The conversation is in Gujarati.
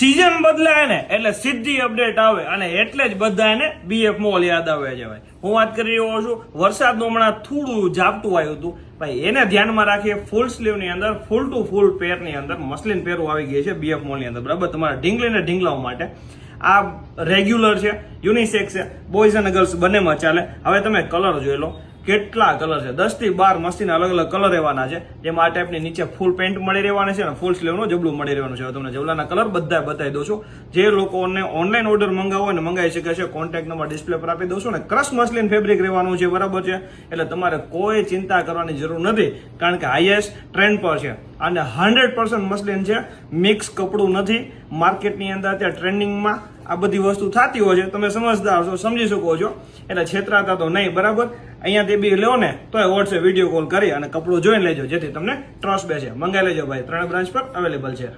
सीजन बदलाय ने એટલે સીધી અપડેટ આવે અને એટલે જ બધાને બીએફ મોલ યાદ આવે છે ભાઈ। હું વાત કરી રહ્યો છું વરસાદનું હમણાં થોડું ઝાપટું આવ્યું હતું ભાઈ, એને ધ્યાનમાં રાખીએ ફૂલ સ્લીવ ની અંદર ફૂલ ટુ ફૂલ પેર ની અંદર મસલિન પેરો આવી ગઈ છે બીએફ મોલ ની અંદર, બરાબર। તમારા ઢીંગલી ને ઢીંગલાઓ માટે આ રેગ્યુલર છે, યુનિસેક્સ છે, બોયઝ અને ગર્લ્સ બંનેમાં ચાલે। હવે તમે કલર જોઈ લો, કેટલા કલર છે, 10 થી 12 મસ્તીના અલગ અલગ કલર રહેવાના છે, જેમાં આ ટાઈપની નીચે ફૂલ પેન્ટ મળી રહેવાની છે અને ફૂલ સ્લીવનું જબલું મળી રહેવાનું છે। તમને જબલાના કલર બધા બતાવી દઉં છું। જે લોકોને ઓનલાઈન ઓર્ડર મંગાવવો હોય ને મંગાવી શકે છે, કોન્ટેક્ટ નંબર ડિસ્પ્લે પર આપી દઉં છું ને ક્રશ મસલિન ફેબ્રિક રહેવાનું છે, બરાબર છે। એટલે તમારે કોઈ ચિંતા કરવાની જરૂર નથી, કારણ કે હાઈએસ્ટ ટ્રેન્ડ પર છે અને 100% મસલિન છે, મિક્સ કપડું નથી। માર્કેટની અંદર અત્યારે ટ્રેન્ડિંગમાં આ બધી વસ્તુ થતી હોય છે, તમે સમજદાર છો, સમજી શકો છો, એટલે છેતરાતા તો નહીં, બરાબર। અહીંયાથી બી લો ને તો વોટ્સએપ વિડીયો કોલ કરી અને કપડું જોઈને લેજો, જેથી તમને ટ્રસ્ટ બેસે। મંગાવી લેજો ભાઈ, 3 બ્રાન્ચ પર અવેલેબલ છે।